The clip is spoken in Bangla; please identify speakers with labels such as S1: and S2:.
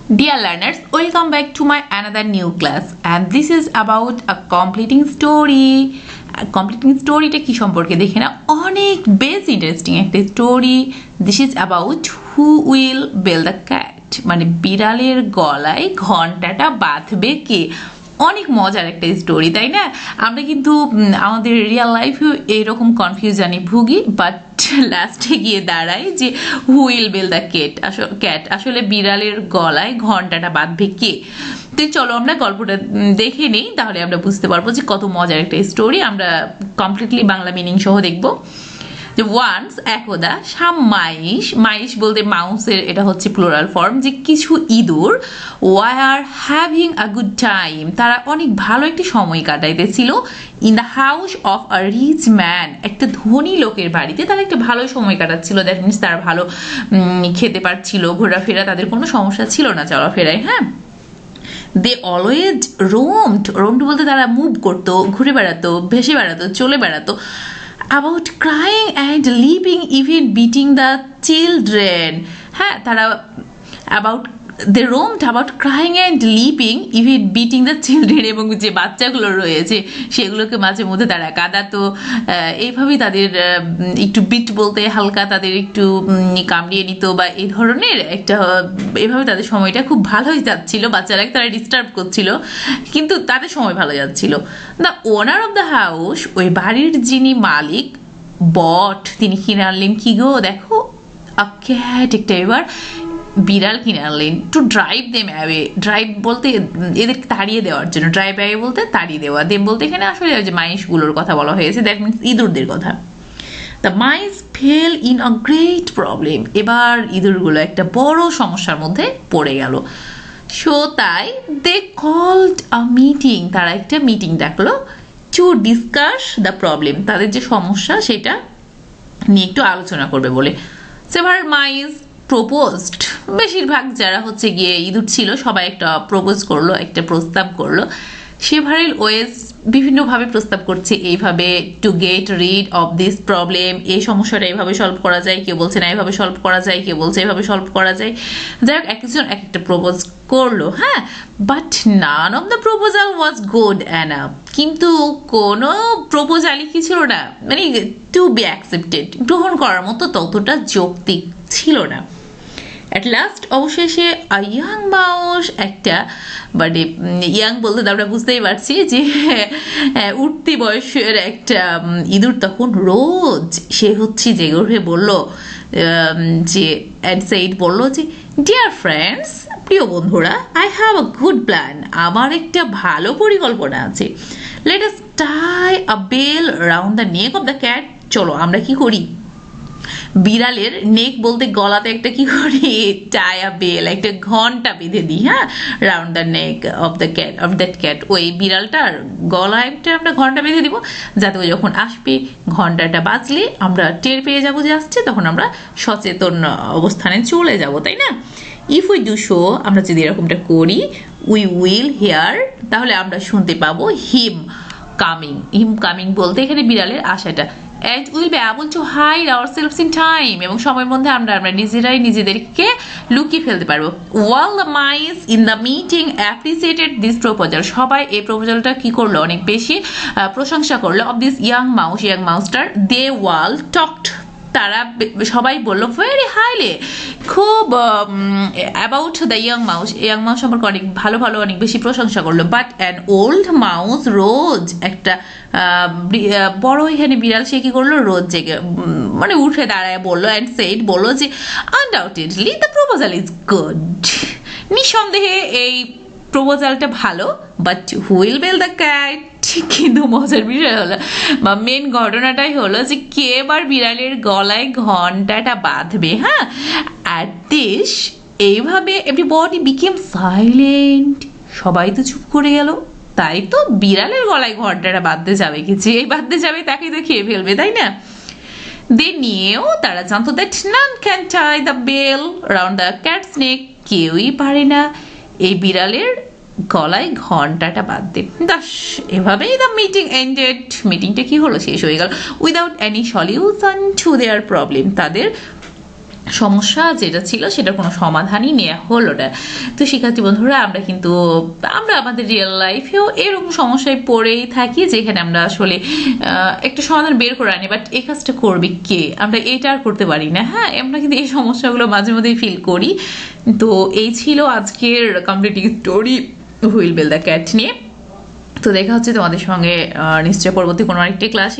S1: Dear learners, welcome back to my another new class, and this is about a completing story. Completing storyটা কি সম্পর্কে দেখে না অনেক বেশ ইন্টারেস্টিং একটা story. This is about who will bell the cat, মানে বিড়ালের গলায় ঘন্টাটা বাঁধবে কে. অনেক মজার একটা স্টোরি, তাই না? আমরা কিন্তু আমাদের রিয়েল লাইফেও এইরকম কনফিউশনে ভুগি, বাট লাস্টে গিয়ে দাঁড়ায় যে হুইল বেল দ্য ক্যাট, আসলে বিড়ালের গলায় ঘন্টাটা বাঁধবে কে. তো চলো আমরা গল্পটা দেখে নিই, তাহলে আমরা বুঝতে পারবো যে কত মজার একটা স্টোরি. আমরা কমপ্লিটলি বাংলা মিনিং সহ দেখবো. যে ওয়ান্স একদা সাম মাইশ বলতে মাউসের এটা হচ্ছে প্লুরাল ফর্ম, যে কিছু ইঁদুর were having a good time, তারা অনেক ভালো একটি সময় কাটাইতেছিল in the house of a rich man, একটা ধনী লোকের বাড়িতে তারা একটা ভালো সময় কাটাচ্ছিল. দ্যাট মিনস তারা ভালো খেতে পারছিল, ঘোরাফেরা তাদের কোনো সমস্যা ছিল না চলাফেরায়. হ্যাঁ, দে অলওয়েজ রোমড বলতে তারা মুভ করতো, ঘুরে বেড়াতো, ভেসে বেড়াতো, চলে বেড়াতো. about crying and leaping, even beating the children. হ্যাঁ, তারা they roamed about crying and leaping, even beating the children, এবং যে বাচ্চাগুলো রয়েছে সেগুলোকে মাঝে মধ্যে তারা কাঁদাতো. এইভাবেই তাদের একটু বিট বলতে হালকা তাদের একটু কামড়িয়ে নিত বা এই ধরনের একটা, এভাবে তাদের সময়টা খুব ভালোই যাচ্ছিল. বাচ্চারাকে তারা ডিস্টার্ব করছিল, কিন্তু তাদের সময় ভালো যাচ্ছিল. The owner of the house, ওই বাড়ির যিনি মালিক, তিনি কিনে আনলেন কি গো, দেখো, আ ক্যাট, একটা এবার বিড়াল কিনে আনলেন, to drive them away. Drive বলতে এদেরকে তাড়িয়ে দেওয়ার জন্য, ড্রাইভ অ্যাওয়ে বলতে তাড়িয়ে দেওয়া, দেম বলতে এখানে আসলে যে মাইশগুলোর কথা বলা হয়েছে, দ্যাট মিনস ইঁদুরদের কথা. The mice fell in a great problem, এবার ইঁদুরগুলো একটা বড় সমস্যার মধ্যে পড়ে গেল. সো তাই দে কলড আ মিটিং, তারা একটা মিটিং ডাকলো, টু ডিসকাস দ্য প্রবলেম, তাদের যে সমস্যা সেটা নিয়ে একটু আলোচনা করবে বলে. সেভারাল মাইস প্রপোজড, বেশিরভাগ যারা হচ্ছে গিয়ে ইঁদুর ছিল সবাই একটা করলো, একটা প্রস্তাব করলো. সেভারেল ওয়েজ, বিভিন্নভাবে প্রস্তাব করছে, এইভাবে to get rid of this problem, এই সমস্যাটা এইভাবে সলভ করা যায়, কেউ বলছে না এইভাবে সলভ করা যায়, কেউ বলছে এইভাবে সলভ করা যায়. যাই হোক, একজন এক একটা প্রপোজ করলো. হ্যাঁ, but none of the proposal was good enough, কিন্তু কোনো প্রপোজালই কি ছিল না, মানে টু বি অ্যাকসেপ্টেড, গ্রহণ করার মতো ততটা যৌক্তিক ছিল না. অ্যাট লাস্ট অবশেষে ইয়াং মাউস, একটা মানে ইয়াং বলতে আমরা বুঝতেই পারছি যে উঠতি বয়সের একটা ইঁদুর, তখন রোজ সে হচ্ছে জেগে উঠে বললো যে অ্যান্ড সেইড বললো যে ডিয়ার ফ্রেন্ডস, প্রিয় বন্ধুরা, I have a good plan, আমার একটা ভালো পরিকল্পনা আছে. Let us tie a bell round the neck of the cat, চলো আমরা কি করি, বিড়ালের নেক বলতে গলাতে একটা কি করি, টাই আ বেল, একটা ঘন্টা বেঁধে দিই. হ্যাঁ, round the neck of the cat, of that cat, ওই বিড়ালটার গলায় একটা আমরা ঘন্টা বেঁধে দিব, যাতে ও যখন আসবে ঘন্টাটা বাজলে আমরা টের পেয়ে যাবো যে আসছে, তখন আমরা সচেতন অবস্থানে চলে যাব, তাই না? ইফ উই ডু শো, আমরা যদি এরকমটা করি, উই উইল হিয়ার, তাহলে আমরা শুনতে পাবো হিম কামিং বলতে এখানে বিড়ালের আশাটা. And we'll be able to hide ourselves in time, এবং সময়ের মধ্যে আমরা নিজেরাই নিজেদেরকে লুকিয়ে ফেলতে পারবো. While the mice in the meeting appreciated this proposal, সবাই এই প্রপোজালটা কি করলো, অনেক বেশি প্রশংসা করলো. Of this young mouseটার, they all talked, তারা সবাই বললো ভেরি হাইলি, খুব অ্যাবাউট দ্য ইয়াং মাউস সম্পর্কে অনেক ভালো অনেক বেশি প্রশংসা করলো. বাট অ্যান ওল্ড মাউস রোজ, একটা বড় এখানে বিড়াল, সে কি করলো, রোজ জেগে মানে উঠে দাঁড়ায় বললো, অ্যান্ড সেইড বললো যে undoubtedly the proposal is good, নিঃসন্দেহে এই প্রপোজালটা ভালো, but who'll bell the cat, কিন্তু মজার বিষয় হলো বা মেন ঘটনাটাই হলো যে কে এবার বিড়ালের গলায় ঘন্টাটা বাঁধবে. হ্যাঁ, অ্যাট দিস, এইভাবে এভরিবডি বিকেম সাইলেন্ট, সবাই তো চুপ করে গেল. তাই তো, বিড়ালের গলায় ঘন্টাটা বাঁধতে যাবে কি, যে বাঁধতে যাবে তাকে তো খেয়ে ফেলবে, তাই না? দে নিয়েও তারা জানতো that none can tie the bell round the cat's neck, কেউই পারে না এই বিড়ালের গলায় ঘন্টাটা বাঁধতে. দাস, এভাবেই দ্য মিটিং এন্ডেড, মিটিংটা কি হলো, শেষ হয়ে গেল. Without any solution to their problem, তাদের সমস্যা যেটা ছিল সেটার কোনো সমাধানই নেওয়া হলো না। তো শিক্ষার্থী বন্ধুরা, আমরা আমাদের রিয়েল লাইফেও এরকম সমস্যায় পড়েই থাকি, যেখানে আমরা আসলে একটা সমাধান বের করে আনি, বাট এই কাজটা করবে কে, আমরা এটা আর করতে পারি না। হ্যাঁ, আমরা কিন্তু এই সমস্যাগুলো মাঝে মধ্যেই ফিল করি। তো এই ছিল আজকের completing story wheel bill the cat নিয়ে। তো দেখা হচ্ছে তোমাদের সঙ্গে নিশ্চয় পরবর্তী কোনো আরেকটি ক্লাসে।